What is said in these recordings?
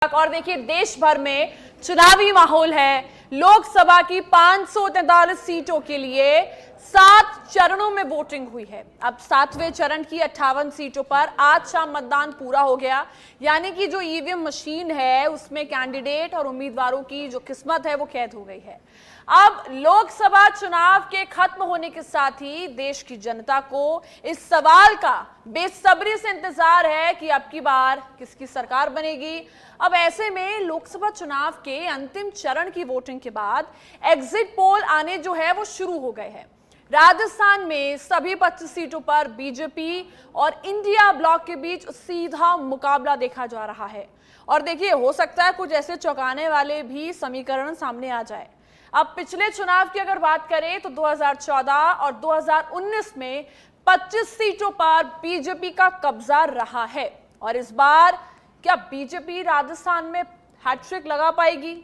और देखिए देश भर में चुनावी माहौल है। लोकसभा की 543 सीटों के लिए 7 चरणों में वोटिंग हुई है। अब 7वें चरण की 58 सीटों पर आज शाम मतदान पूरा हो गया, यानी कि जो ईवीएम मशीन है उसमें कैंडिडेट और उम्मीदवारों की जो किस्मत है वो कैद हो गई है। अब लोकसभा चुनाव के खत्म होने के साथ ही देश की जनता को इस सवाल का बेसब्री से इंतजार है कि अब की बार किसकी सरकार बनेगी। अब ऐसे में लोकसभा चुनाव के अंतिम चरण की वोटिंग के बाद एग्जिट पोल आने जो है वो शुरू हो गए हैं। राजस्थान में सभी 25 सीटों पर बीजेपी और इंडिया ब्लॉक के बीच सीधा मुकाबला देखा जा रहा है। और देखिए हो सकता है कुछ ऐसे चौंकाने वाले भी समीकरण सामने आ जाए। अब पिछले चुनाव की अगर बात करें तो 2014 और 2019 में 25 सीटों पर बीजेपी का कब्जा रहा है। और इस बार क्या बीजेपी राजस्थान में हैट्रिक लगा पाएगी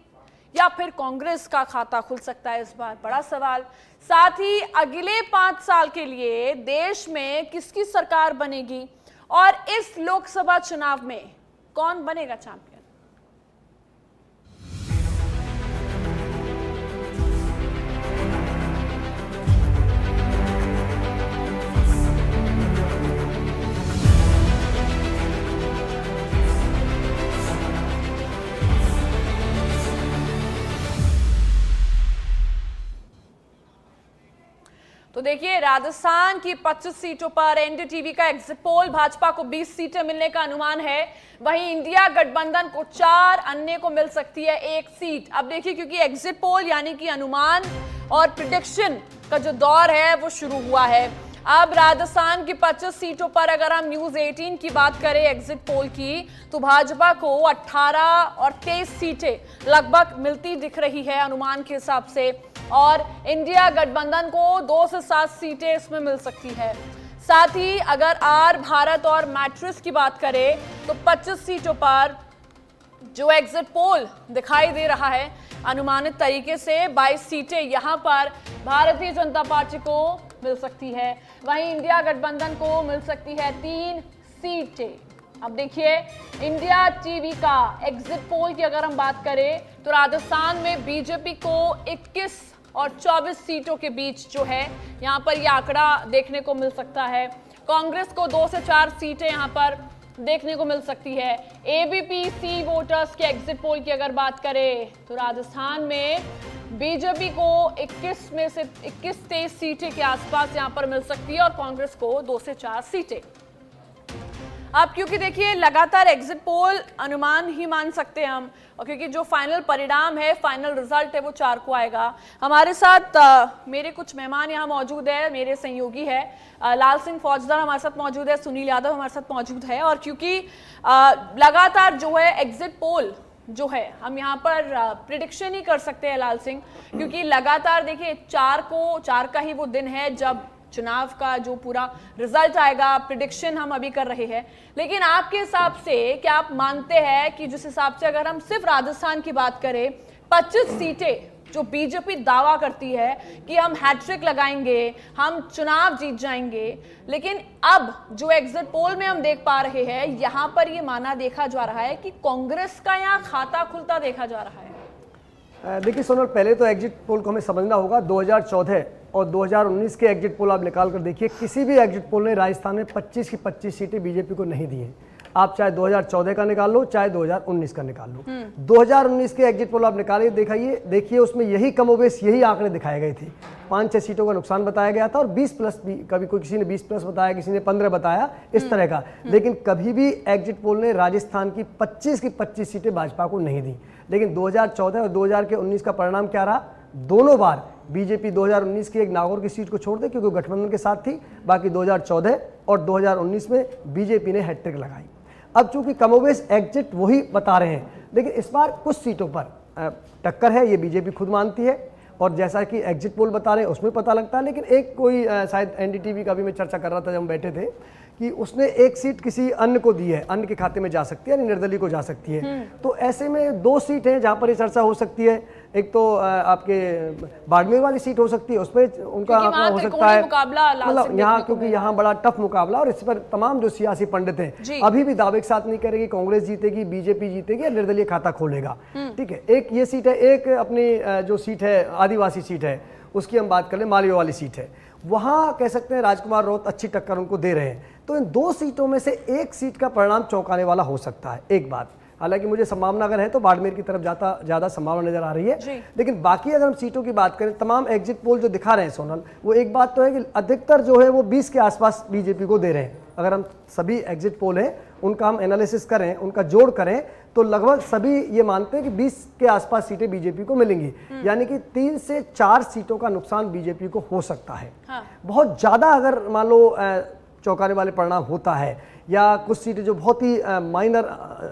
या फिर कांग्रेस का खाता खुल सकता है? इस बार बड़ा सवाल। साथ ही अगले 5 साल के लिए देश में किसकी सरकार बनेगी और इस लोकसभा चुनाव में कौन बनेगा चैंपियन? तो देखिए राजस्थान की 25 सीटों पर एनडीटीवी का एग्जिट पोल भाजपा को 20 सीटें मिलने का अनुमान है। वहीं इंडिया गठबंधन को 4, अन्य को मिल सकती है 1 सीट। अब देखिए क्योंकि एग्जिट पोल यानी कि अनुमान और प्रिडिक्शन का जो दौर है वो शुरू हुआ है। अब राजस्थान की 25 सीटों पर अगर हम न्यूज 18 की बात करें एग्जिट पोल की, तो भाजपा को 18 और 23 सीटें लगभग मिलती दिख रही है अनुमान के हिसाब से, और इंडिया गठबंधन को 2 से 7 सीटें इसमें मिल सकती है। साथ ही अगर आर भारत और मैट्रिक्स की बात करें तो 25 सीटों पर जो एग्जिट पोल दिखाई दे रहा है अनुमानित तरीके से 22 सीटें यहां पर भारतीय जनता पार्टी को मिल सकती है। वहीं इंडिया गठबंधन को मिल सकती है 3 सीटें। अब देखिए इंडिया टीवी का एग्जिट पोल की अगर हम बात करें तो राजस्थान में बीजेपी को 21 और 24 सीटों के बीच जो है यहाँ पर ये आंकड़ा देखने को मिल सकता है। कांग्रेस को 2 से 4 सीटें यहाँ पर देखने को मिल सकती है। एबीपी वोटर्स के एग्जिट पोल की अगर बात करें तो राजस्थान में बीजेपी को 21 में से 21-23 सीटें के आसपास यहाँ पर मिल सकती है और कांग्रेस को 2 से 4 सीटें। अब क्योंकि देखिए लगातार एग्जिट पोल अनुमान ही मान सकते हैं हम, और क्योंकि जो फाइनल परिणाम है, फाइनल रिजल्ट है वो 4 को आएगा। हमारे साथ मेरे कुछ मेहमान यहाँ मौजूद है, मेरे सहयोगी है लाल सिंह फौजदार हमारे साथ मौजूद है, सुनील यादव हमारे साथ मौजूद है। और क्योंकि लगातार जो है एग्जिट पोल जो है हम यहाँ पर प्रिडिक्शन ही कर सकते हैं लाल सिंह, क्योंकि लगातार देखिए 4 का ही वो दिन है जब चुनाव का जो पूरा रिजल्ट आएगा। प्रिडिक्शन हम अभी कर रहे हैं, लेकिन आपके हिसाब से क्या आप मानते हैं कि जिस हिसाब से अगर हम सिर्फ राजस्थान की बात करें 25 सीटें जो बीजेपी दावा करती है कि हम हैट्रिक लगाएंगे, हम चुनाव जीत जाएंगे, लेकिन अब जो एग्जिट पोल में हम देख पा रहे हैं यहाँ पर ये माना देखा जा रहा है कि कांग्रेस का यहाँ खाता खुलता देखा जा रहा है। देखिए सोनल, पहले तो एग्जिट पोल को हमें समझना होगा। 2014 और 2019 के एग्जिट पोल आप निकाल कर देखिए, किसी भी एग्जिट पोल ने राजस्थान में 25 की 25 सीटें बीजेपी को नहीं दी हैं। आप चाहे 2014 का निकाल लो, चाहे 2019 का निकाल लो। 2019 के एग्जिट पोल आप निकालिए, देखिए उसमें यही कमोबेश यही आंकड़े दिखाए गए थे। 5-6 सीटों का नुकसान बताया गया था और 20+ भी, कभी कोई किसी ने 20+ बताया, किसी ने 15 बताया, इस तरह का। लेकिन कभी भी एग्जिट पोल ने राजस्थान की 25 की 25 सीटें भाजपा को नहीं दी। लेकिन 2014 और 2019 का परिणाम क्या रहा? दोनों बार बीजेपी 2019 की एक नागौर की सीट को छोड़ दे क्योंकि गठबंधन के साथ थी, बाकी 2014 और 2019 में बीजेपी ने हैट्रिक लगाई। अब चूंकि कमोबेश एग्जिट वही बता रहे हैं, लेकिन इस बार कुछ सीटों पर टक्कर है, ये बीजेपी खुद मानती है, और जैसा कि एग्जिट पोल बता रहे हैं उसमें पता लगता है। लेकिन एक कोई शायद एनडीटीवी का भी मैं चर्चा कर रहा था जब हम बैठे थे कि उसने 1 सीट किसी अन्य को दी है, अन्य के खाते में जा सकती है, यानी निर्दलीय को जा सकती है। तो ऐसे में 2 सीट हैं जहां पर ये चर्चा हो सकती है। एक तो आपके बाड़मेर वाली सीट हो सकती है, उस पर उनका क्योंकि वहाँ हो सकता त्रिकोणीय है, मुकाबला लाल सिंह मतलब यहाँ देखने को क्योंकि यहाँ बड़ा टफ मुकाबला, और इस पर तमाम जो सियासी पंडित जी। हैं अभी भी दावे के साथ नहीं करेगी कांग्रेस जीतेगी, बीजेपी जीतेगी या निर्दलीय खाता खोलेगा। ठीक है, एक ये सीट है, एक अपनी जो सीट है आदिवासी सीट है उसकी हम बात कर लें, मालवे वाली सीट है, वहाँ कह सकते हैं राजकुमार राउत अच्छी टक्कर उनको दे रहे हैं। तो इन 2 सीटों में से एक सीट का परिणाम चौंकाने वाला हो सकता है, एक बात। हालांकि मुझे संभावना अगर है तो बाड़मेर की तरफ ज़्यादा संभावना नजर आ रही है, लेकिन बाकी अगर हम सीटों की बात करें, तमाम एग्जिट पोल जो दिखा रहे हैं सोनल, वो एक बात तो है कि अधिकतर जो है वो 20 के आसपास बीजेपी को दे रहे हैं। अगर हम सभी एग्जिट पोल हैं उनका हम एनालिसिस करें, उनका जोड़ करें, तो लगभग सभी ये मानते हैं कि 20 के आसपास सीटें बीजेपी को मिलेंगी, यानी कि 3 से 4 सीटों का नुकसान बीजेपी को हो सकता है। बहुत ज़्यादा अगर मान लो चौंकाने वाले परिणाम होता है, या कुछ सीटें जो बहुत ही माइनर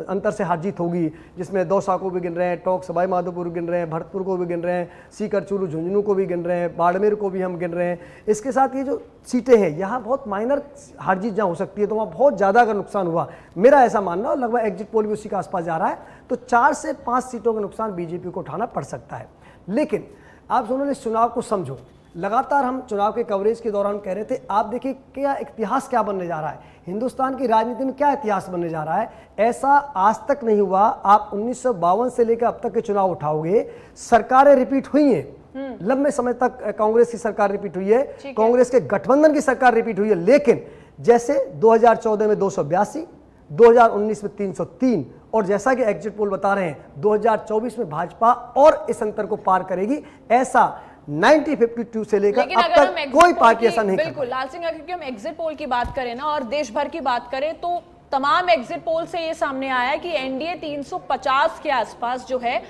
अंतर से हार जीत होगी, जिसमें दौसा को भी गिन रहे हैं, टोंक सवाई माधोपुर गिन रहे हैं, भरतपुर को भी गिन रहे हैं, सीकर चूरू झुंझुनू को भी गिन रहे हैं, बाड़मेर को भी हम गिन रहे हैं, इसके साथ ये जो सीटें हैं यहाँ बहुत माइनर हार जीत जहाँ हो सकती है, तो वहाँ बहुत ज़्यादा अगर नुकसान हुआ, मेरा ऐसा मानना, और लगभग एग्जिट पोल भी उसी के आसपास जा रहा है, तो 4 से 5 सीटों का नुकसान बीजेपी को उठाना पड़ सकता है। लेकिन आप दोनों इस चुनाव को समझो, लगातार हम चुनाव के कवरेज के दौरान कह रहे थे, आप देखिए क्या इतिहास क्या बनने जा रहा है, हिंदुस्तान की राजनीति में क्या इतिहास बनने जा रहा है, ऐसा आज तक नहीं हुआ। आप 1952 से लेकर अब तक के चुनाव उठाओगे, सरकारें रिपीट हुई हैं, लंबे समय तक कांग्रेस की सरकार रिपीट हुई है, कांग्रेस के गठबंधन की सरकार रिपीट हुई है, लेकिन जैसे 2014 में 282, 2019 में 303, और जैसा कि एग्जिट पोल बता रहे हैं 2024 में भाजपा और इस अंतर को पार करेगी, ऐसा 1952 से लेकर अब तक कोई पार्टी ऐसा नहीं। बिल्कुल लाल सिंह, क्योंकि हम एग्जिट पोल की बात करें ना और देश भर की बात करें, तो तमाम एग्जिट पोल से ये सामने आया है कि एनडीए 350 के आसपास जो है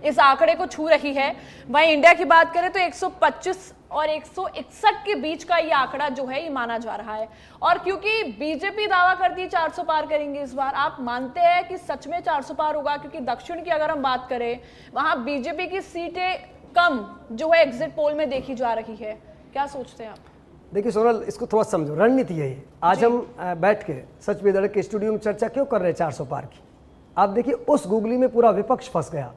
इस आंकड़े को छू रही है। वहीं इंडिया की बात करें तो 125 और 161 के बीच का ये आंकड़ा जो है ये माना जा रहा है। और क्योंकि बीजेपी दावा करती है 400 पार करेंगे इस बार, आप मानते हैं कि सच में 400 पार होगा? क्योंकि दक्षिण की अगर हम बात करें, वहां बीजेपी की सीटें कम जो है एग्जिट पोल में देखी जा रही है, क्या सोचते हैं आप? देखिए सोनल, इसको थोड़ा समझो, रणनीति है ये। आज हम बैठ के सच बेधड़क के स्टूडियो में चर्चा क्यों कर रहे हैं 400 पार की? आप देखिए उस गूगली में पूरा विपक्ष फंस गया।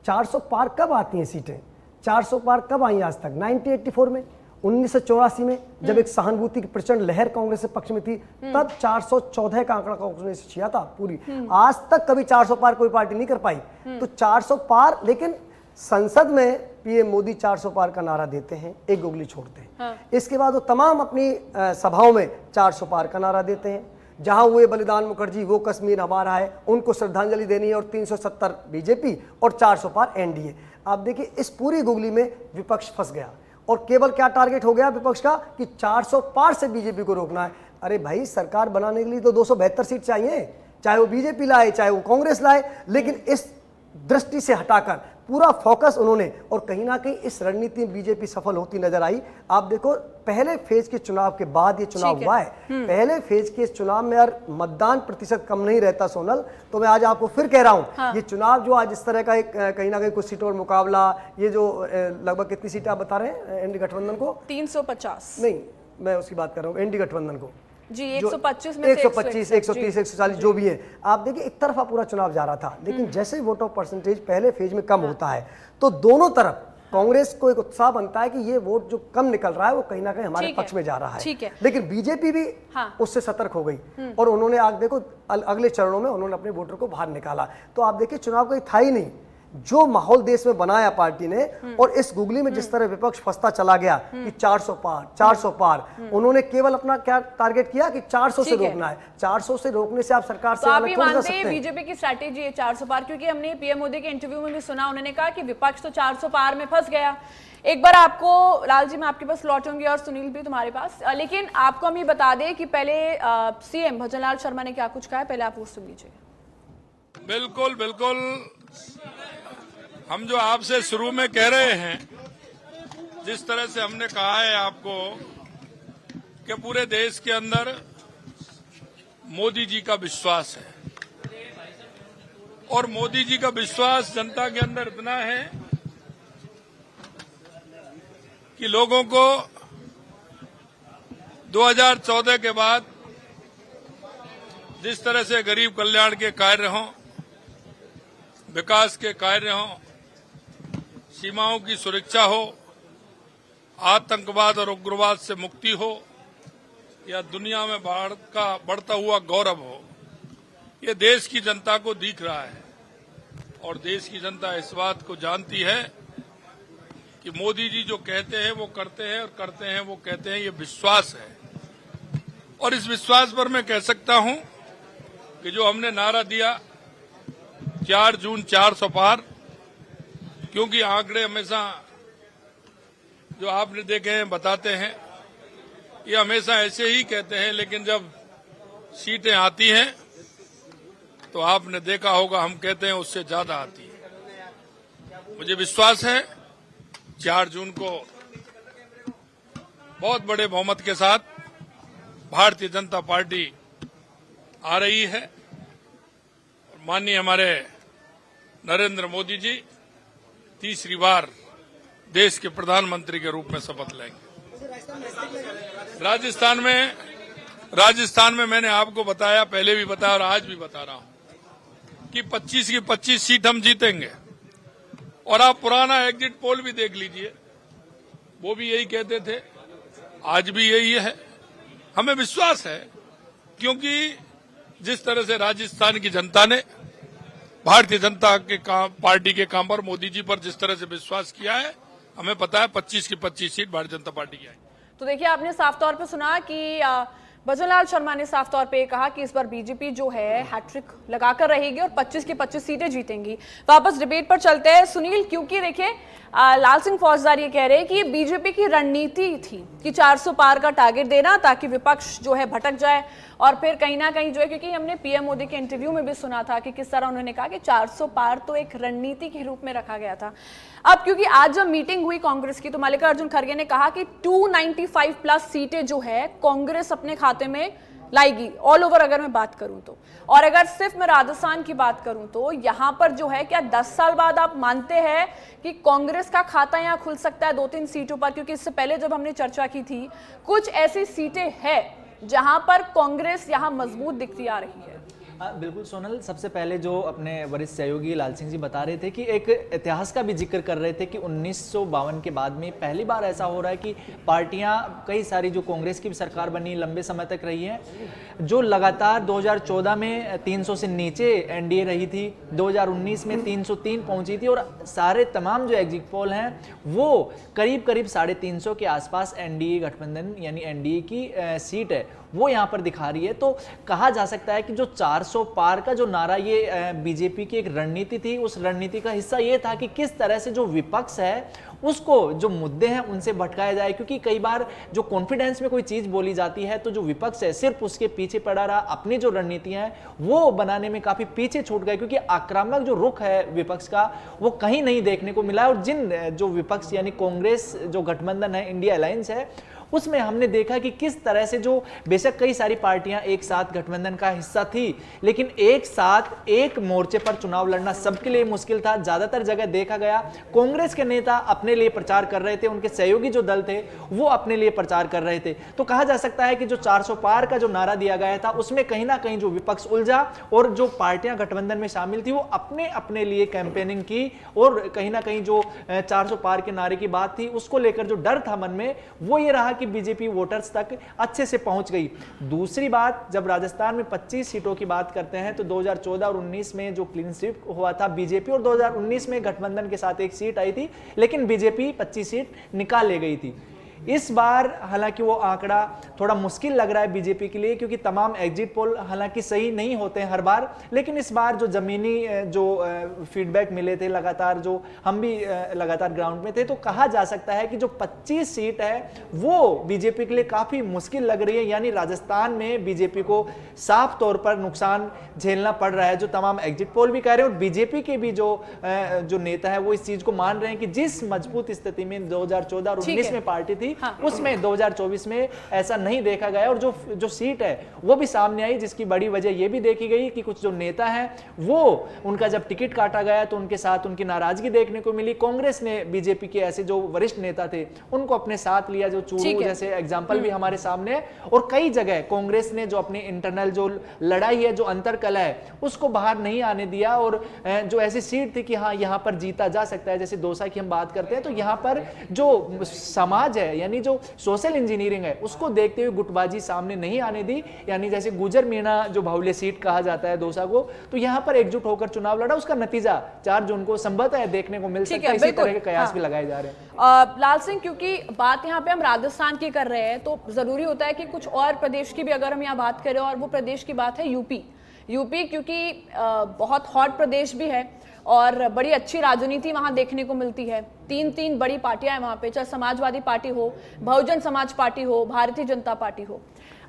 400 पार कब आती हैं सीटें? 400 पार कब आई आज तक? 1984 में, 1984 में, जब एक सहानुभूति की प्रचंड लहर कांग्रेस के पक्ष में थी, तब 414 का आंकड़ा कांग्रेस ने छिया था पूरी। आज तक कभी 400 पार कोई पार्टी नहीं कर पाई। तो 400 पार, लेकिन संसद में पीएम मोदी 400 पार का नारा देते हैं, एक गुगली छोड़ते हैं। इसके बाद वो तमाम अपनी सभाओं में 400 पार का नारा देते हैं। जहां हुए बलिदान मुखर्जी, वो कश्मीर हमारा है, उनको श्रद्धांजलि देनी है, और 370 बीजेपी और 400 पार एनडीए। आप देखिए इस पूरी गुगली में विपक्ष फंस गया, और केवल क्या टारगेट हो गया विपक्ष का कि 400 पार से बीजेपी को रोकना है। अरे भाई, सरकार बनाने के लिए तो 272 सीट चाहिए, चाहे वो बीजेपी लाए चाहे वो कांग्रेस लाए, लेकिन इस दृष्टि से हटाकर पूरा फोकस उन्होंने, और कहीं ना कहीं इस रणनीति में बीजेपी सफल होती नजर आई। आप देखो पहले फेज के चुनाव के बाद ये चुनाव हुआ है, पहले फेज के इस चुनाव में यार मतदान प्रतिशत कम नहीं रहता सोनल। तो मैं आज आपको फिर कह रहा हूं, ये चुनाव जो आज इस तरह का एक कहीं ना कहीं कुछ सीटों पर मुकाबला, ये जो लगभग कितनी सीटें आप बता रहे हैं एनडी गठबंधन को? 350 नहीं, मैं उसकी बात कर रहा हूँ एनडी गठबंधन को जी, 125 में 125, 130, 140 जो भी है। आप देखिए एक तरफा पूरा चुनाव जा रहा था, लेकिन जैसे वोट ऑफ परसेंटेज पहले फेज में कम होता है, तो दोनों तरफ कांग्रेस को एक उत्साह बनता है कि ये वोट जो कम निकल रहा है वो कहीं ना कहीं हमारे पक्ष में जा रहा है। लेकिन बीजेपी भी उससे सतर्क हो गई, और उन्होंने आज देखो अगले चरणों में उन्होंने अपने वोटर को बाहर निकाला। तो आप देखिए चुनाव कोई था ही नहीं, जो माहौल देश में बनाया पार्टी ने, और इस गुगली में जिस तरह विपक्ष फंसता चला गया कि 400 पार 400 पार, उन्होंने केवल अपना क्या टारगेट किया कि 400 से रोकना है। 400 से रोकने से आप सरकार से अलग थोड़ी जा सकते हैं। बीजेपी की स्ट्रैटेजी है 400 पार, क्योंकि हमने पीएम मोदी के इंटरव्यू में भी सुना, उन्होंने कहा कि विपक्ष तो 400 पार में फंस गया। एक बार आपको लाल जी मैं आपके पास लौटूंगी, और सुनील भी तुम्हारे पास, लेकिन आपको हम ये बता दें कि पहले सीएम भजनलाल शर्मा ने क्या कुछ कहा है, पहले आप वो सुन लीजिए। बिल्कुल बिल्कुल, हम जो आपसे शुरू में कह रहे हैं, जिस तरह से हमने कहा है आपको कि पूरे देश के अंदर मोदी जी का विश्वास है, और मोदी जी का विश्वास जनता के अंदर इतना है कि लोगों को 2014 के बाद जिस तरह से गरीब कल्याण के कार्य हों, विकास के कार्य हों, सीमाओं की सुरक्षा हो, आतंकवाद और उग्रवाद से मुक्ति हो, या दुनिया में बढ़ता हुआ गौरव हो, ये देश की जनता को दिख रहा है। और देश की जनता इस बात को जानती है कि मोदी जी जो कहते हैं वो करते हैं, और करते हैं वो कहते हैं, ये विश्वास है। और इस विश्वास पर मैं कह सकता हूं कि जो हमने नारा दिया 4 जून 400 पार, क्योंकि आंकड़े हमेशा जो आपने देखे हैं बताते हैं, ये हमेशा ऐसे ही कहते हैं, लेकिन जब सीटें आती हैं तो आपने देखा होगा हम कहते हैं उससे ज्यादा आती है। मुझे विश्वास है 4 जून को बहुत बड़े बहुमत के साथ भारतीय जनता पार्टी आ रही है, और माननीय हमारे नरेंद्र मोदी जी तीसरी बार देश के प्रधानमंत्री के रूप में शपथ लेंगे। राजस्थान में मैंने आपको बताया, पहले भी बताया और आज भी बता रहा हूं कि 25 की 25 सीट हम जीतेंगे। और आप पुराना एग्जिट पोल भी देख लीजिए, वो भी यही कहते थे, आज भी यही है। हमें विश्वास है, क्योंकि जिस तरह से राजस्थान की जनता ने भारतीय जनता के पार्टी के काम पर, मोदी जी पर जिस तरह से विश्वास किया है, हमें पता है 25 की 25 सीट भारतीय जनता पार्टी की आएगी। तो देखिए, आपने साफ तौर पे सुना कि भजनलाल शर्मा ने साफ तौर पे कहा कि इस बार बीजेपी जो है हैट्रिक लगाकर रहेगी और 25 की 25 सीटें जीतेंगी। वापस डिबेट पर चलते हैं सुनील, क्योंकि देखिए लाल सिंह फौजदार ये कह रहे हैं कि ये बीजेपी की रणनीति थी कि 400 पार का टारगेट देना, ताकि विपक्ष जो है भटक जाए। और फिर कहीं ना कहीं जो है, क्योंकि हमने पीएम मोदी के इंटरव्यू में भी सुना था कि किस तरह उन्होंने कहा कि 400 पार तो एक रणनीति के रूप में रखा गया था। अब क्योंकि आज जब मीटिंग हुई कांग्रेस की, तो मल्लिकार्जुन खड़गे ने कहा कि 295 प्लस सीटें जो है कांग्रेस अपने खाते में लाएगी, ऑल ओवर अगर मैं बात करूं तो। और अगर सिर्फ मैं राजस्थान की बात करूं तो यहां पर जो है, क्या 10 साल बाद आप मानते हैं कि कांग्रेस का खाता यहां खुल सकता है 2-3 सीटों पर? क्योंकि इससे पहले जब हमने चर्चा की थी, कुछ ऐसी सीटें हैं जहां पर कांग्रेस यहां मजबूत दिखती आ रही है। बिल्कुल सोनल, सबसे पहले जो अपने वरिष्ठ सहयोगी लाल सिंह जी बता रहे थे कि एक इतिहास का भी जिक्र कर रहे थे कि 1952 के बाद में पहली बार ऐसा हो रहा है कि पार्टियां, कई सारी जो कांग्रेस की भी सरकार बनी लंबे समय तक रही है, जो लगातार 2014 में 300 से नीचे एनडीए रही थी, 2019 में 303 पहुंची थी, और सारे तमाम जो एग्जिट पोल हैं वो करीब करीब 350 के आसपास एनडीए गठबंधन यानी एनडीए की सीट है वो यहाँ पर दिखा रही है। तो कहा जा सकता है कि जो 400 पार का जो नारा, ये बीजेपी की एक रणनीति थी। उस रणनीति का हिस्सा ये था कि किस तरह से जो विपक्ष है उसको, जो मुद्दे हैं उनसे भटकाया जाए, क्योंकि कई बार जो कॉन्फिडेंस में कोई चीज बोली जाती है तो जो विपक्ष है सिर्फ उसके पीछे पड़ा रहा, अपनी जो रणनीतियां हैं वो बनाने में काफी पीछे छूट गए, क्योंकि आक्रामक जो रुख है विपक्ष का वो कहीं नहीं देखने को मिला। और जिन जो विपक्ष यानी कांग्रेस जो गठबंधन है, इंडिया अलायंस है, उसमें हमने देखा कि किस तरह से जो बेशक कई सारी पार्टियां एक साथ गठबंधन का हिस्सा थी, लेकिन एक साथ एक मोर्चे पर चुनाव लड़ना सबके लिए मुश्किल था। ज्यादातर जगह देखा गया कांग्रेस के नेता अपने लिए प्रचार कर रहे थे, उनके सहयोगी जो दल थे वो अपने लिए प्रचार कर रहे थे। तो कहा जा सकता है कि जो 400 पार का जो नारा दिया गया था उसमें कहीं ना कहीं जो विपक्ष उलझा, और जो पार्टियां गठबंधन में शामिल थी वो अपने अपने लिए कैंपेनिंग की, और कहीं ना कहीं जो 400 पार के नारे की बात थी उसको लेकर जो डर था मन में वो ये रहा कि बीजेपी वोटर्स तक अच्छे से पहुंच गई। दूसरी बात, जब राजस्थान में 25 सीटों की बात करते हैं तो 2014 और 19 में जो क्लीन स्वीप हुआ था बीजेपी, और 2019 में गठबंधन के साथ एक सीट आई थी, लेकिन बीजेपी 25 सीट निकाल ले गई थी। इस बार हालांकि वो आंकड़ा थोड़ा मुश्किल लग रहा है बीजेपी के लिए, क्योंकि तमाम एग्जिट पोल हालांकि सही नहीं होते हैं हर बार, लेकिन इस बार जो जमीनी जो फीडबैक मिले थे लगातार, जो हम भी लगातार ग्राउंड में थे, तो कहा जा सकता है कि जो 25 सीट है वो बीजेपी के लिए काफी मुश्किल लग रही है। यानी राजस्थान में बीजेपी को साफ तौर पर नुकसान झेलना पड़ रहा है, जो तमाम एग्जिट पोल भी कह रहे हैं, और बीजेपी के भी जो नेता है वो इस चीज को मान रहे हैं कि जिस मजबूत स्थिति में 2014 और 19 में पार्टी थी हाँ। उसमें 2024 में ऐसा नहीं देखा गया। और जो सीट है वो भी सामने आई, जिसकी बड़ी वजह ये भी देखी गई कि कुछ जो नेता हैं वो उनका जब टिकट काटा गया तो उनके साथ उनकी नाराजगी देखने को मिली। कांग्रेस ने बीजेपी के ऐसे जो वरिष्ठ नेता थे उनको अपने साथ लिया, जो चूरू जैसे एग्जाम्पल भी हमारे सामने है। और कई जगह कांग्रेस ने जो अपनी इंटरनल जो लड़ाई है, जो अंतरकलह है, उसको बाहर नहीं आने दिया। और जो ऐसी सीट थी कि हाँ यहाँ पर जीता जा सकता है, जैसे दौसा की हम बात करते हैं, तो यहाँ पर जो समाज है यानी जो सोशल इंजीनियरिंग है उसको देखते हुए गुटबाजी सामने नहीं आने दी। यानी जैसे गुजर मीणा जो बाहुल्य सीट कहा जाता है दौसा को, तो यहाँ पर एकजुट होकर चुनाव लड़ा। उसका नतीजा 4 जून को संभवतः देखने को मिल सकता है। इसी तरह के कयास भी लगाए जा रहे हैं। लाल सिंह, क्योंकि बात यहाँ पे हम राजस्थान की कर रहे हैं तो जरूरी होता है कि कुछ और प्रदेश की भी अगर हम यहाँ बात करें, और वो प्रदेश की बात है यूपी, क्योंकि बहुत हॉट प्रदेश भी है और बड़ी अच्छी राजनीति वहां देखने को मिलती है। 3 बड़ी पार्टियां हैं वहां पे, चाहे समाजवादी पार्टी हो, बहुजन समाज पार्टी हो, भारतीय जनता पार्टी हो।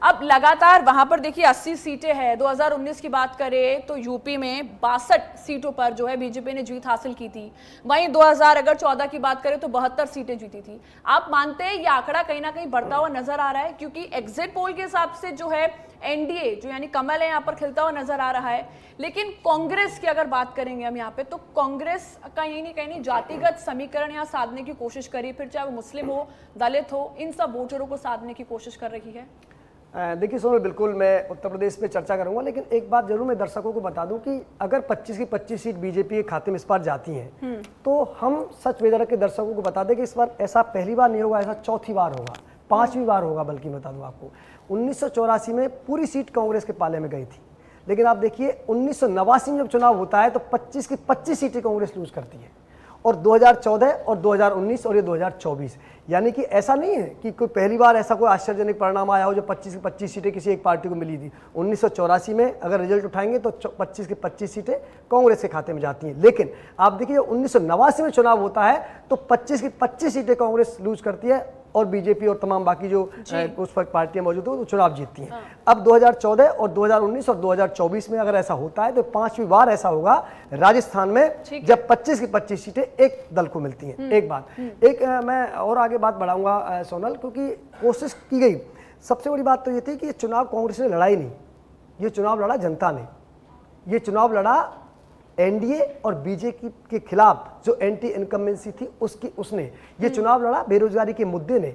अब लगातार वहां पर देखिए 80 सीटें हैं। 2019 की बात करें तो यूपी में 62 सीटों पर जो है बीजेपी ने जीत हासिल की थी। वहीं 2014 की बात करें तो 72 सीटें जीती थी। आप मानते हैं ये आंकड़ा कहीं ना कहीं बढ़ता हुआ नजर आ रहा है? क्योंकि एग्जिट पोल के हिसाब से जो है एनडीए जो यानी कमल है यहाँ पर खिलता हुआ नजर आ रहा है। लेकिन कांग्रेस की अगर बात करेंगे हम यहाँ पे, तो कांग्रेस का कहीं जातिगत समीकरण यहाँ साधने की कोशिश करी, फिर चाहे वो मुस्लिम हो, दलित हो, इन सब वोटरों को साधने की कोशिश कर रही है। देखिए सोनल, बिल्कुल मैं उत्तर प्रदेश पे चर्चा करूंगा, लेकिन एक बात जरूर मैं दर्शकों को बता दूं कि अगर 25 की 25 सीट बीजेपी के खाते में इस बार जाती हैं तो हम सच बेदरक के दर्शकों को बता दें कि इस बार ऐसा पहली बार नहीं होगा, ऐसा चौथी बार होगा, 5वीं बार होगा। बल्कि बता दूं आपको, 1984 में पूरी सीट कांग्रेस के पाले में गई थी, लेकिन आप देखिए 1989 में जब चुनाव होता है तो 25 की 25 सीटें कांग्रेस लूज करती है। और 2014 और 2019 और ये 2024, यानी कि ऐसा नहीं है कि कोई पहली बार ऐसा कोई आश्चर्यजनक परिणाम आया हो जो 25 की 25 सीटें किसी एक पार्टी को मिली थी। 1984 में अगर रिजल्ट उठाएंगे तो 25 की 25 सीटें कांग्रेस के खाते में जाती हैं। लेकिन आप देखिए 1989 में चुनाव होता है तो 25 की 25 सीटें कांग्रेस लूज करती है और बीजेपी और तमाम बाकी जो उस वक्त पार्टियां मौजूद हो तो चुनाव जीतती हैं। अब 2014 और 2019 और 2024 में अगर ऐसा होता है तो 5वीं बार ऐसा होगा राजस्थान में जब 25 की 25 सीटें एक दल को मिलती हैं। एक बात, मैं और आगे बात बढ़ाऊंगा सोनल, क्योंकि कोशिश की गई। सबसे बड़ी बात तो ये थी कि ये चुनाव कांग्रेस ने लड़ा ही नहीं, ये चुनाव लड़ा जनता ने। ये चुनाव लड़ा एनडीए और बीजेपी के खिलाफ जो एंटी इनकम्बेंसी थी उसने ये चुनाव लड़ा, बेरोजगारी के मुद्दे ने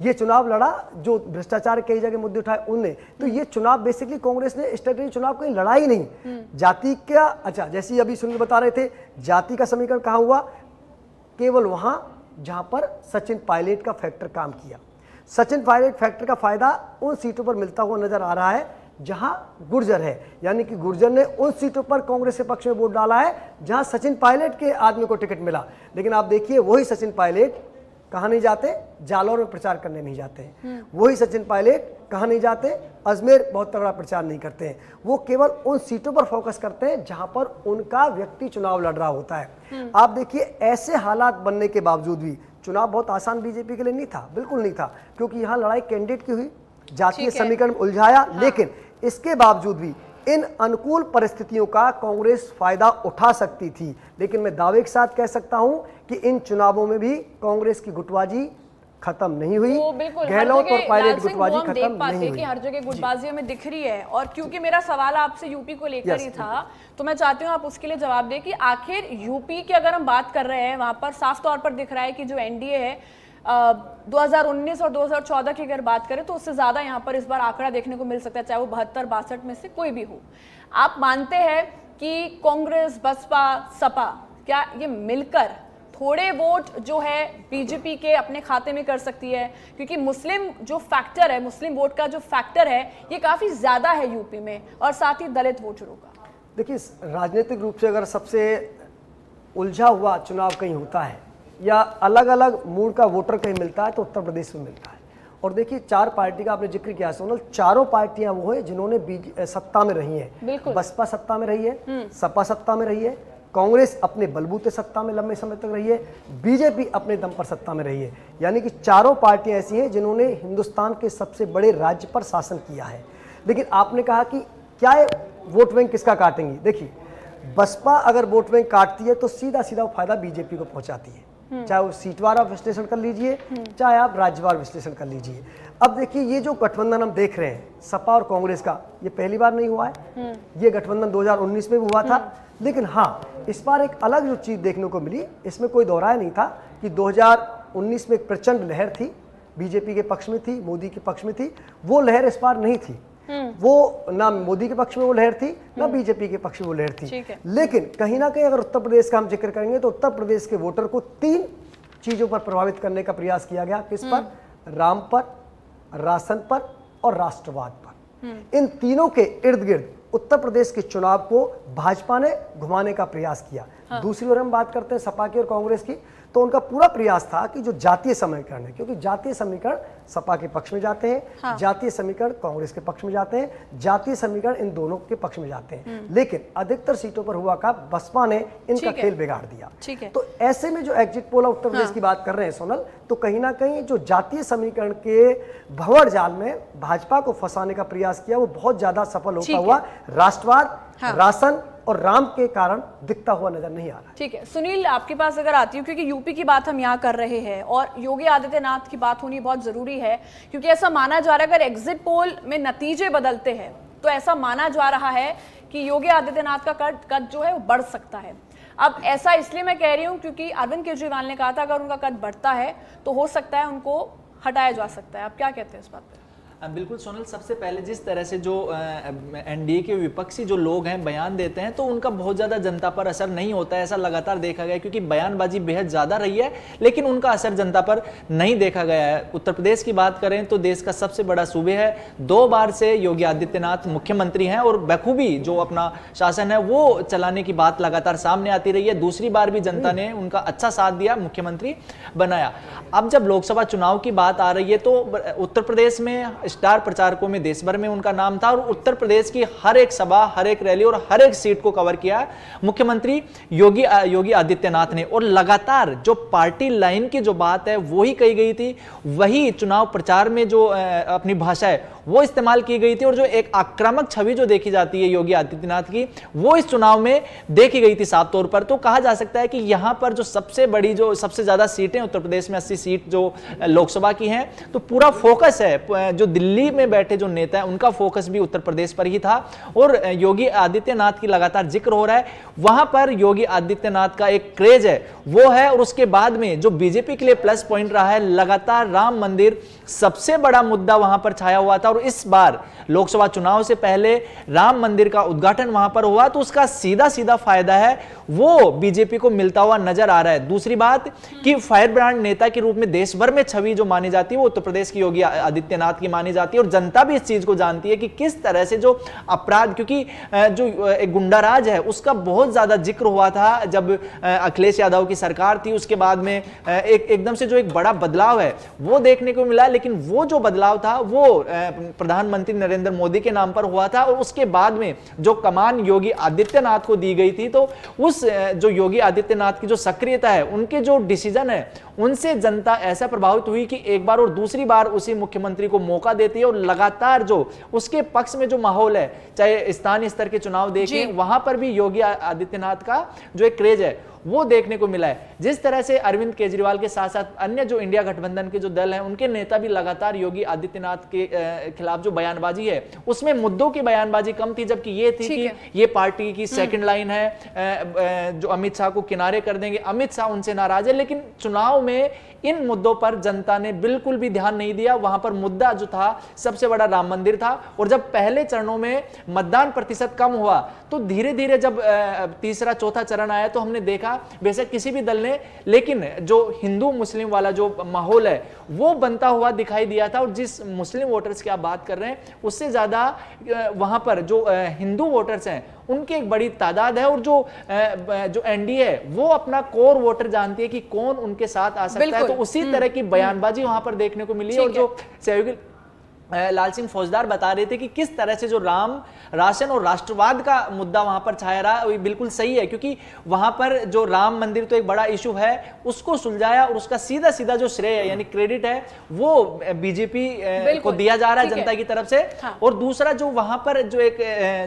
ये चुनाव लड़ा, जो भ्रष्टाचार कई जगह मुद्दे उठाए उनने। तो ये चुनाव बेसिकली कांग्रेस ने स्ट्रेटेजी चुनाव कहीं लड़ा ही नहीं। जाति का, अच्छा जैसे अभी सुनील बता रहे थे, जाति का समीकरण कहाँ हुआ? केवल वहां जहां पर सचिन पायलट का फैक्टर काम किया। सचिन पायलट फैक्टर का फायदा उन सीटों पर मिलता हुआ नजर आ रहा है जहां गुर्जर है, यानी कि गुर्जर ने उन सीटों पर कांग्रेस के पक्ष में वोट डाला है जहां सचिन पायलट के आदमी को टिकट मिला। लेकिन आप देखिए वही सचिन पायलट कहां नहीं जाते? जालौर में प्रचार करने नहीं जाते। वही सचिन पायलट कहां नहीं जाते? अजमेर बहुत तगड़ा प्रचार नहीं करते हैं। वो केवल उन सीटों पर फोकस करते हैं जहां पर उनका व्यक्ति चुनाव लड़ रहा होता है। आप देखिए ऐसे हालात बनने के बावजूद भी चुनाव बहुत आसान बीजेपी के लिए नहीं था, बिल्कुल नहीं था, क्योंकि यहाँ लड़ाई कैंडिडेट की हुई, जातीय समीकरण उलझाया। लेकिन इसके बावजूद भी इन अनुकूल परिस्थितियों का कांग्रेस फायदा उठा सकती थी। लेकिन मैं दावे के साथ कह सकता हूं कि इन चुनावों में भी कांग्रेस की गुटबाजी खत्म नहीं हुई। गहलोत और पायलट गुटबाजी खत्म नहीं हुई। हर जगह गुटबाजी हमें दिख रही है। और क्योंकि मेरा सवाल आपसे यूपी को लेकर ही था, तो मैं चाहती हूँ आप उसके लिए जवाब दें कि आखिर यूपी की अगर हम बात कर रहे हैं, वहां पर साफ तौर पर दिख रहा है कि जो एनडीए है 2019 और 2014 की अगर बात करें तो उससे ज्यादा यहाँ पर इस बार आंकड़ा देखने को मिल सकता है, चाहे वो 72-62 में से कोई भी हो। आप मानते हैं कि कांग्रेस, बसपा, सपा, क्या ये मिलकर थोड़े वोट जो है बीजेपी के अपने खाते में कर सकती है? क्योंकि मुस्लिम जो फैक्टर है, मुस्लिम वोट का जो फैक्टर है, ये काफी ज्यादा है यूपी में, और साथ ही दलित वोटरों का। देखिए राजनीतिक रूप से अगर सबसे उलझा हुआ चुनाव कहीं होता है या अलग अलग मूड का वोटर कहीं मिलता है तो उत्तर प्रदेश में मिलता है। और देखिए 4 पार्टी का आपने जिक्र किया सोनल, चारों पार्टियां वो हैं जिन्होंने सत्ता में रही हैं। बसपा सत्ता में रही है, सपा सत्ता में रही है, कांग्रेस अपने बलबूते सत्ता में लंबे समय तक रही है, बीजेपी अपने दम पर सत्ता में रही है। यानी कि चारों पार्टियां ऐसी हैं जिन्होंने हिंदुस्तान के सबसे बड़े राज्य पर शासन किया है। लेकिन आपने कहा कि क्या वोट बैंक किसका काटेंगी? देखिए बसपा अगर वोट बैंक काटती है तो सीधा सीधा फायदा बीजेपी को पहुंचाती है। चाहे वो सीटवार आप विश्लेषण कर लीजिए, चाहे आप राज्यवार विश्लेषण कर लीजिए। अब देखिए ये जो गठबंधन हम देख रहे हैं सपा और कांग्रेस का, ये पहली बार नहीं हुआ है। ये गठबंधन 2019 में भी हुआ था, लेकिन हाँ इस बार एक अलग जो चीज देखने को मिली, इसमें कोई दोहराया नहीं था कि 2019 में एक प्रचंड लहर थी, बीजेपी के पक्ष में थी, मोदी के पक्ष में थी, वो लहर इस बार नहीं थी। वो ना मोदी के पक्ष में वो लहर थी, ना बीजेपी के पक्ष में वो लहर थी। लेकिन कहीं ना कहीं अगर उत्तर प्रदेश का हम जिक्र करेंगे तो उत्तर प्रदेश के वोटर को 3 चीजों पर प्रभावित करने का प्रयास किया गया। किस पर? राम पर, राशन पर और राष्ट्रवाद पर। इन तीनों के इर्द गिर्द उत्तर प्रदेश के चुनाव को भाजपा ने घुमाने का प्रयास किया। दूसरी ओर हम बात करते हैं सपा की और कांग्रेस की, तो उनका पूरा प्रयास था कि जो जातीय समीकरण है, क्योंकि जातीय समीकरण सपा के पक्ष में जाते हैं, जातीय समीकरण कांग्रेस के पक्ष में जाते हैं, जातीय समीकरण इन दोनों के पक्ष में जाते हैं, लेकिन अधिकतर सीटों पर हुआ का बसपा ने इनका खेल बिगाड़ दिया। तो ऐसे में जो एग्जिट पोल उत्तर प्रदेश की बात कर रहे हैं सोनल, तो कहीं ना कहीं जो जातीय समीकरण के भंवर जाल में भाजपा को फंसाने का प्रयास किया, वो बहुत ज्यादा सफल होता हुआ राष्ट्रवाद, राशन और राम के कारण दिखता हुआ नजर नहीं आ रहा है। ठीक है सुनील, आपके पास अगर आती हूँ, क्योंकि यूपी की बात हम यहाँ कर रहे हैं और योगी आदित्यनाथ की बात होनी बहुत जरूरी है, क्योंकि ऐसा माना जा रहा है अगर एग्जिट पोल में नतीजे बदलते हैं तो ऐसा माना जा रहा है कि योगी आदित्यनाथ का कद जो है वो बढ़ सकता है। अब ऐसा इसलिए मैं कह रही हूँ क्योंकि अरविंद केजरीवाल ने कहा था अगर उनका कद बढ़ता है तो हो सकता है उनको हटाया जा सकता है। आप क्या कहते हैं इस बात पर? बिल्कुल सोनल, सबसे पहले जिस तरह से जो एनडीए के विपक्षी जो लोग हैं बयान देते हैं तो उनका बहुत ज़्यादा जनता पर असर नहीं होता है, ऐसा लगातार देखा गया, क्योंकि बयानबाजी बेहद ज़्यादा रही है लेकिन उनका असर जनता पर नहीं देखा गया है। उत्तर प्रदेश की बात करें तो देश का सबसे बड़ा सूबे है, 2 बार से योगी आदित्यनाथ मुख्यमंत्री हैं और बखूबी जो अपना शासन है वो चलाने की बात लगातार सामने आती रही है। दूसरी बार भी जनता ने उनका अच्छा साथ दिया, मुख्यमंत्री बनाया। अब जब लोकसभा चुनाव की बात आ रही है तो उत्तर प्रदेश में स्टार प्रचारकों में देश भर में उनका नाम था और उत्तर प्रदेश की हर एक सभा, हर एक रैली और हर एक सीट को कवर किया मुख्यमंत्री योगी आदित्यनाथ ने। और लगातार जो पार्टी लाइन की जो बात है वो ही कही गई थी, वही चुनाव प्रचार में जो अपनी भाषा है वो इस्तेमाल की गई थी और जो एक आक्रामक छवि जो देखी जाती है योगी आदित्यनाथ की वो इस चुनाव में देखी गई थी साफ तौर पर। तो कहा जा सकता है कि यहां पर जो सबसे ज्यादा सीटें उत्तर प्रदेश में 80 सीट जो लोकसभा की हैं, तो पूरा फोकस है जो दिल्ली में बैठे जो नेता हैं उनका फोकस भी उत्तर प्रदेश पर ही था और योगी आदित्यनाथ की लगातार जिक्र हो रहा है। वहां पर योगी आदित्यनाथ का एक क्रेज है वो है। और उसके बाद में जो बीजेपी के लिए प्लस पॉइंट रहा है, लगातार राम मंदिर सबसे बड़ा मुद्दा वहां पर छाया हुआ था और इस बार लोकसभा चुनाव से पहले राम मंदिर का उद्घाटन वहां पर हुआ तो उसका सीधा सीधा फायदा है वो बीजेपी को मिलता हुआ नजर आ रहा है। दूसरी बात कि फायर ब्रांड नेता के रूप में देश भर में छवि जो मानी जाती है वो उत्तर प्रदेश की योगी आदित्यनाथ की मानी जाती है और जनता भी इस चीज को जानती है कि किस तरह से जो अपराध, क्योंकि जो एक गुंडाराज है उसका बहुत ज्यादा जिक्र हुआ था जब अखिलेश यादव की सरकार थी, उसके बाद में एकदम से जो एक बड़ा बदलाव है वो देखने को मिला, लेकिन वो जो बदलाव था वो प्रधानमंत्री नरेंद्र मोदी के नाम पर हुआ था और उसके बाद में जो कमान योगी आदित्यनाथ को दी गई थी तो उस जो योगी आदित्यनाथ की जो सक्रियता है, उनके जो डिसीजन है, उनसे जनता ऐसा प्रभावित हुई कि एक बार और दूसरी बार उसी मुख्यमंत्री को मौका देती है और लगातार जो उसके पक्ष में जो माहौल है, चाहे स्थानीय स्तर के चुनाव देखें वहां पर भी योगी आदित्यनाथ का जो एक क्रेज है वो देखने को मिला है। जिस तरह से अरविंद केजरीवाल के साथ साथ अन्य जो इंडिया गठबंधन के जो दल हैं उनके नेता भी लगातार योगी आदित्यनाथ के खिलाफ जो बयानबाजी है उसमें मुद्दों की बयानबाजी कम थी, जबकि ये थी कि ये पार्टी की सेकंड लाइन है, जो अमित शाह को किनारे कर देंगे, अमित शाह उनसे नाराज है। लेकिन चुनाव में इन मुद्दों पर जनता ने बिल्कुल भी ध्यान नहीं दिया। वहां पर मुद्दा जो था सबसे बड़ा राम मंदिर था और जब पहले चरणों में मतदान प्रतिशत कम हुआ तो धीरे धीरे जब तीसरा चौथा चरण आया तो हमने देखा बेशक किसी भी दल ने, लेकिन जो हिंदू मुस्लिम वाला जो माहौल है वो बनता हुआ दिखाई दिया था और जिस मुस्लिम वोटर्स की आप बात कर रहे हैं उससे ज्यादा वहां पर जो हिंदू वोटर्स हैं उनकी एक बड़ी तादाद है और जो एनडीए है वो अपना कोर वोटर जानती है कि कौन उनके साथ आ सकता है। तो उसी तरह की बयानबाजी वहां पर देखने को मिली और जो सहयोगी लाल सिंह फौजदार बता रहे थे कि किस तरह से जो राशन और राष्ट्रवाद का मुद्दा वहां पर छाया रहा, वो बिल्कुल सही है, क्योंकि वहां पर जो राम मंदिर तो एक बड़ा इशू है, उसको सुलझाया और उसका सीधा सीधा जो श्रेय है यानी क्रेडिट है वो बीजेपी को दिया जा रहा है जनता की तरफ से। हाँ। और दूसरा जो वहां पर जो एक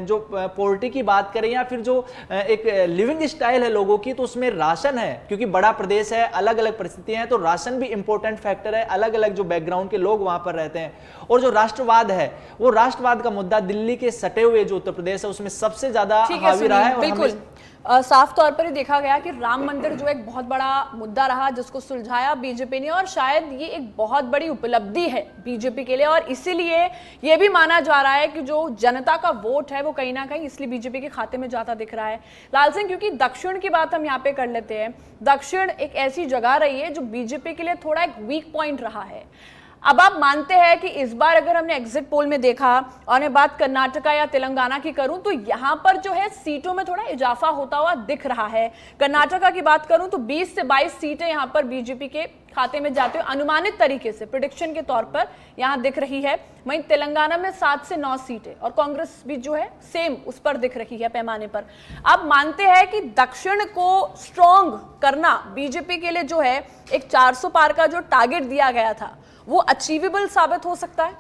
जो पॉलिटी की बात करें या फिर जो एक लिविंग स्टाइल है लोगों की, तो उसमें राशन है, क्योंकि बड़ा प्रदेश है, अलग अलग परिस्थितियां हैं, तो राशन भी इंपॉर्टेंट फैक्टर है, अलग अलग जो बैकग्राउंड के लोग वहां पर रहते हैं। और जो राष्ट्रवाद है, वो राष्ट्रवाद का मुद्दा दिल्ली के सटे हुए जो उत्तर प्रदेश है उसमें सबसे ज्यादा हावी रहा है। और बिल्कुल साफ तौर पर ही देखा गया कि राम मंदिर जो एक बहुत बड़ा मुद्दा रहा, जिसको सुलझाया बीजेपी ने, और शायद ये एक बहुत बड़ी उपलब्धि है बीजेपी के लिए, और इसीलिए ये भी माना जा रहा है कि जो जनता का वोट है वो कहीं ना कहीं इसलिए बीजेपी के खाते में जाता दिख रहा है। लाल सिंह, क्योंकि दक्षिण की बात हम यहाँ पे कर लेते हैं, दक्षिण एक ऐसी जगह रही है जो बीजेपी के लिए थोड़ा एक वीक पॉइंट रहा है। अब आप मानते हैं कि इस बार अगर हमने एग्जिट पोल में देखा, और मैं बात कर्नाटका या तेलंगाना की करूं, तो यहां पर जो है सीटों में थोड़ा इजाफा होता हुआ दिख रहा है। कर्नाटका की बात करूं तो 20 से 22 सीटें यहां पर बीजेपी के खाते में जाते हुए अनुमानित तरीके से प्रेडिक्शन के तौर पर यहां दिख रही है। वहीं तेलंगाना में 7 से 9 सीटें, और कांग्रेस भी जो है सेम उस पर दिख रही है पैमाने पर। आप मानते हैं कि दक्षिण को स्ट्रॉन्ग करना बीजेपी के लिए जो है एक 400 पार का जो टारगेट दिया गया था वो अचीवेबल साबित हो सकता है?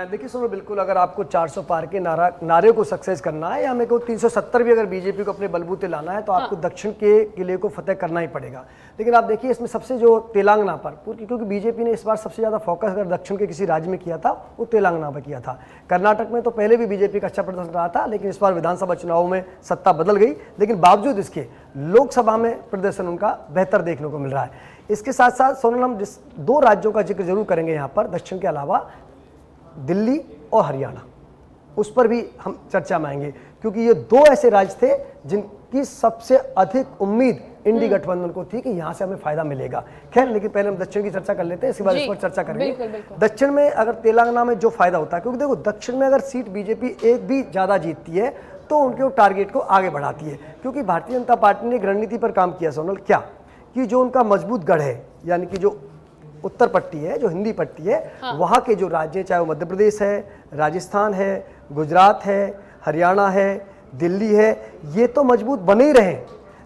देखिए सोनल, बिल्कुल अगर आपको 400 पार के नारे को सक्सेस करना है, या मेरे को 370 भी अगर बीजेपी को अपने बलबूते लाना है, तो आपको दक्षिण के किले को फतेह करना ही पड़ेगा। लेकिन आप देखिए इसमें सबसे जो तेलंगाना पर, क्योंकि बीजेपी ने इस बार सबसे ज़्यादा फोकस अगर दक्षिण के किसी राज्य में किया था वो तेलंगाना पर किया था। कर्नाटक में तो पहले भी बीजेपी का अच्छा प्रदर्शन रहा था, लेकिन इस बार विधानसभा चुनाव में सत्ता बदल गई, लेकिन बावजूद इसके लोकसभा में प्रदर्शन उनका बेहतर देखने को मिल रहा है। इसके साथ साथ सोनल, हम जिस 2 राज्यों का जिक्र जरूर करेंगे यहाँ पर दक्षिण के अलावा, दिल्ली और हरियाणा, उस पर भी हम चर्चा में आएंगे, क्योंकि ये 2 ऐसे राज्य थे जिनकी सबसे अधिक उम्मीद इंडी गठबंधन को थी कि यहां से हमें फायदा मिलेगा। खैर, लेकिन पहले हम दक्षिण की चर्चा कर लेते हैं, इसके बाद इस पर चर्चा करेंगे। दक्षिण में अगर तेलंगाना में जो फायदा होता है, क्योंकि देखो दक्षिण में अगर सीट बीजेपी एक भी ज्यादा जीतती है तो उनके टारगेट को आगे बढ़ाती है, क्योंकि भारतीय जनता पार्टी ने एक रणनीति पर काम किया सोनल, क्या कि जो उनका मजबूत गढ़ है, यानी कि जो उत्तर पट्टी है, जो हिंदी पट्टी है, वहाँ के जो राज्य, चाहे वो मध्य प्रदेश है, राजस्थान है, गुजरात है, हरियाणा है, दिल्ली है, ये तो मजबूत बने ही रहे,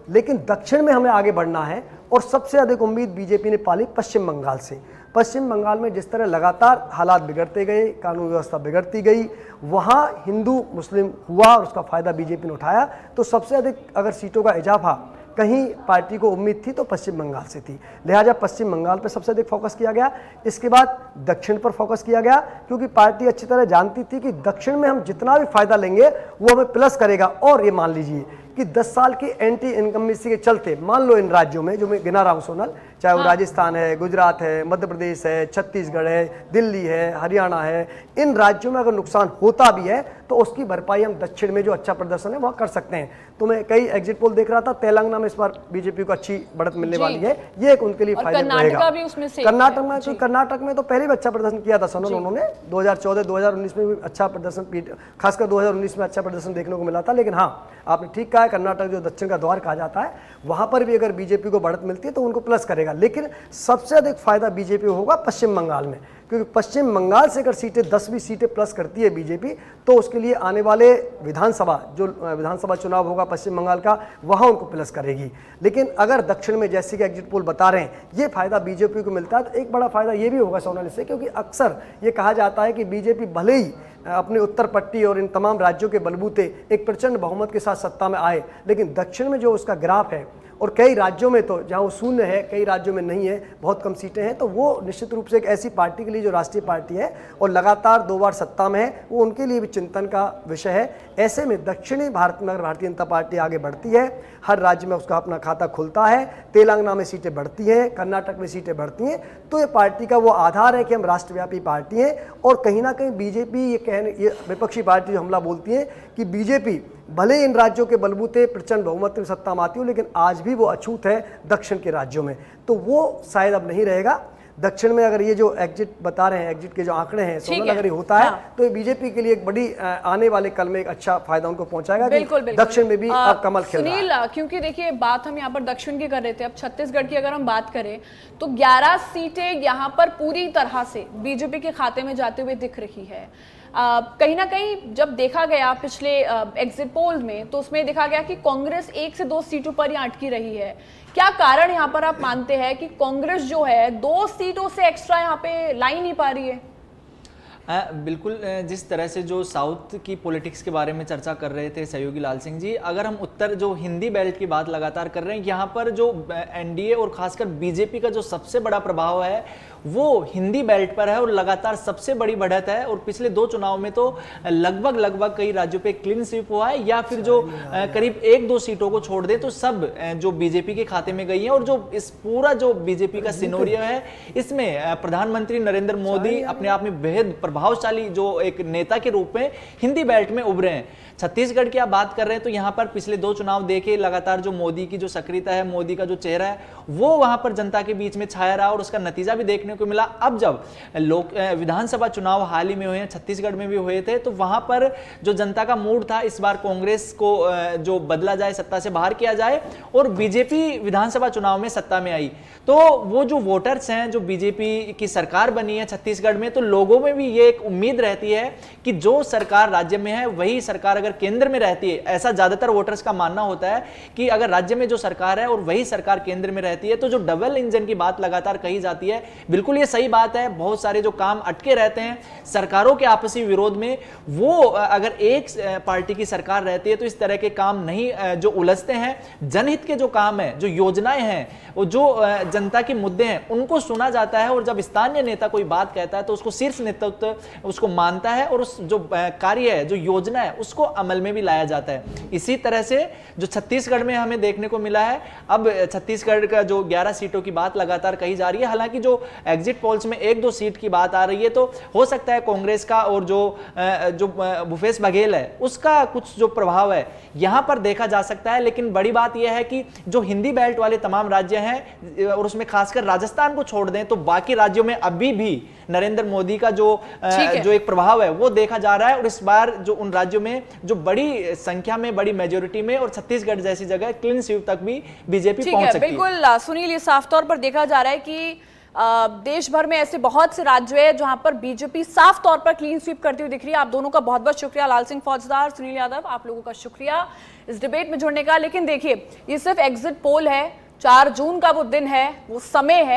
लेकिन दक्षिण में हमें आगे बढ़ना है। और सबसे अधिक उम्मीद बीजेपी ने पाली पश्चिम बंगाल से। पश्चिम बंगाल में जिस तरह लगातार हालात बिगड़ते गए, कानून व्यवस्था बिगड़ती गई, वहाँ हिंदू मुस्लिम हुआ और उसका फायदा बीजेपी ने उठाया। तो सबसे अधिक अगर सीटों का इजाफा कहीं पार्टी को उम्मीद थी तो पश्चिम बंगाल से थी, लिहाजा पश्चिम बंगाल पर सबसे अधिक फोकस किया गया। इसके बाद दक्षिण पर फोकस किया गया, क्योंकि पार्टी अच्छी तरह जानती थी कि दक्षिण में हम जितना भी फायदा लेंगे वो हमें प्लस करेगा। और ये मान लीजिए कि 10 साल की एंटी इनकम्बेंसी के चलते, मान लो इन राज्यों में जो मैं गिना रहा हूँ सोनल, चाहे वो राजस्थान है, गुजरात है, मध्य प्रदेश है, छत्तीसगढ़ है, दिल्ली है, हरियाणा है, इन राज्यों में अगर नुकसान होता भी है तो उसकी भरपाई हम दक्षिण में जो अच्छा प्रदर्शन है वहाँ कर सकते हैं। तो मैं कई एग्जिट पोल देख रहा था, तेलंगाना में इस बार बीजेपी को अच्छी बढ़त मिलने वाली है, ये एक उनके लिए फायदा रहेगा। कर्नाटक में तो पहले भी अच्छा प्रदर्शन किया था सोनल उन्होंने, 2014-2019 में भी अच्छा प्रदर्शन, खासकर 2019 में अच्छा प्रदर्शन देखने को मिला था। लेकिन हाँ, आपने ठीक कहा, कर्नाटक जो दक्षिण का द्वार कहा जाता है, वहां पर भी अगर बीजेपी को बढ़त मिलती है तो उनको प्लस करेगा। लेकिन सबसे अधिक फायदा बीजेपी को होगा पश्चिम बंगाल में, क्योंकि पश्चिम बंगाल से अगर सीटें 10 सीटें प्लस करती है बीजेपी, तो उसके लिए आने वाले विधानसभा चुनाव होगा पश्चिम बंगाल का, वहां उनको प्लस करेगी। लेकिन अगर दक्षिण में, जैसे कि एग्जिट पोल बता रहे हैं, ये फायदा बीजेपी को मिलता है, तो एक बड़ा फायदा ये भी होगा सोनल इससे, क्योंकि अक्सर ये कहा जाता है कि बीजेपी भले ही अपने उत्तर पट्टी और इन तमाम राज्यों के बलबूते एक प्रचंड बहुमत के साथ सत्ता में आए, लेकिन दक्षिण में जो उसका ग्राफ है, और कई राज्यों में तो जहां वो शून्य है, कई राज्यों में नहीं है, बहुत कम सीटें हैं, तो वो निश्चित रूप से एक ऐसी पार्टी के लिए जो राष्ट्रीय पार्टी है और लगातार 2 बार सत्ता में है, वो उनके लिए भी चिंतन का विषय है। ऐसे में दक्षिणी भारत में अगर भारतीय जनता पार्टी आगे बढ़ती है, हर राज्य में उसका अपना खाता खुलता है, तेलंगाना में सीटें बढ़ती हैं, कर्नाटक में सीटें बढ़ती हैं, तो ये पार्टी का वो आधार है कि हम राष्ट्रव्यापी पार्टी हैं। और कहीं ना कहीं बीजेपी ये विपक्षी पार्टी जो हमला बोलती है कि बीजेपी भले इन राज्यों के बलबूते प्रचंड बहुमत में सत्ता में आती हो, लेकिन आज भी वो अछूत है दक्षिण के राज्यों में, तो वो शायद अब नहीं रहेगा। दक्षिण में अगर ये जो एग्जिट बता रहे हैं, एग्जिट के जो आंकड़े हैं सोनल, है। अगर ये होता है हाँ। तो बीजेपी के लिए एक बड़ी आने वाले कल में एक अच्छा फायदा उनको पहुंचाएगा कि बिल्कुल बिल्कुल। दक्षिण में भी अब कमल खिल रहा है। सुनील, क्योंकि देखिए बात हम यहाँ पर दक्षिण की कर रहे थे, अब छत्तीसगढ़ की अगर हम बात करें तो 11 सीटें यहाँ पर पूरी तरह से बीजेपी के खाते में जाते हुए दिख रही है। कहीं ना कहीं जब देखा गया पिछले एग्जिट पोल में तो उसमें देखा गया कि कांग्रेस 1 से 2 सीटों पर ही अटकी रही है। क्या कारण यहाँ पर आप मानते हैं कि कांग्रेस जो है 2 सीटों से एक्स्ट्रा यहाँ पे ला ही नहीं पा रही है? बिल्कुल, जिस तरह से जो साउथ की पॉलिटिक्स के बारे में चर्चा कर रहे थे सहयोगी लाल सिंह जी, अगर हम उत्तर जो हिंदी बेल्ट की बात लगातार कर रहे हैं, यहाँ पर जो एनडीए और खासकर बीजेपी का जो सबसे बड़ा प्रभाव है वो हिंदी बेल्ट पर है और लगातार सबसे बड़ी बढ़त है। और पिछले 2 चुनाव में तो लगभग कई राज्यों पे क्लीन स्वीप हुआ है, या फिर जो करीब 1-2 सीटों को छोड़ दे तो सब जो बीजेपी के खाते में गई है। और जो इस पूरा जो बीजेपी का सिनेरियो है, इसमें प्रधानमंत्री नरेंद्र मोदी अपने आप में बेहद प्रभावशाली जो एक नेता के रूप में हिंदी बेल्ट में उभरे हैं। छत्तीसगढ़ की आप बात कर रहे हैं तो यहाँ पर पिछले 2 चुनाव देखे लगातार जो मोदी की जो सक्रियता है, मोदी का जो चेहरा है, वो वहां पर जनता के बीच में छाया रहा और उसका नतीजा भी देखने को मिला। अब जब विधानसभा चुनाव हाल ही में हुए हैं, छत्तीसगढ़ में भी हुए थे, तो वहां पर जो जनता का मूड था इस बार कांग्रेस को जो बदला जाए, सत्ता से बाहर किया जाए, और बीजेपी विधानसभा चुनाव में सत्ता में आई, तो वो जो वोटर्स हैं, जो बीजेपी की सरकार बनी है छत्तीसगढ़ में, तो लोगों में भी ये एक उम्मीद रहती है कि जो सरकार राज्य में है वही सरकार अगर केंद्र में रहती है, ऐसा ज्यादातर वोटर्स का मानना होता है कि अगर राज्य में जो सरकार है और वही सरकार केंद्र में रहती है, तो जो डबल इंजन की बात लगातार कही जाती है, बिल्कुल ये सही बात है। बहुत सारे जो काम अटके रहते हैं सरकारों के आपसी विरोध में, वो अगर एक पार्टी की सरकार रहती है तो इस तरह के काम नहीं जो उलझते हैं। जनहित के जो काम है, जो योजनाएं हैं, वो जो जनता के मुद्दे हैं, उनको सुना जाता है, और जब स्थानीय नेता कोई बात कहता है तो उसको शीर्ष नेतृत्व उसको मानता है और उस जो कार्य है, जो योजना है, उसको अमल में भी लाया जाता है। इसी तरह से जो छत्तीसगढ़ में हमें देखने को मिला है, अब छत्तीसगढ़ का जो 11 सीटों की बात लगातार कही जा रही है, हालांकि जो एग्जिट पोल्स में 1-2 सीट की बात आ रही है, तो हो सकता है कांग्रेस का और जो भूपेश बघेल है उसका कुछ जो प्रभाव है यहां पर देखा जा सकता है। लेकिन बड़ी बात यह है कि जो हिंदी बेल्ट वाले तमाम राज्य हैं, और उसमें खासकर राजस्थान को छोड़ दें तो बाकी राज्यों में अभी भी नरेंद्र मोदी का जो एक प्रभाव है वो देखा जा रहा है। और इस बार जो उन राज्यों में जो बड़ी संख्या में, बड़ी मेजोरिटी में, और छत्तीसगढ़ जैसी जगह क्लीन स्वीप तक भी बीजेपी पहुंच सकती है। बिल्कुल सुनील, ये साफ तौर पर देखा जा रहा है कि देश भर में ऐसे बहुत से राज्य हैं जहां पर बीजेपी साफ तौर पर क्लीन स्वीप करती हुई दिख रही है। आप दोनों का बहुत बहुत शुक्रिया, लाल सिंह फौजदार, सुनील यादव, आप लोगों का शुक्रिया इस डिबेट में जुड़ने का। लेकिन देखिए, ये सिर्फ एग्जिट पोल है, 4 जून का वो दिन है, वो समय है।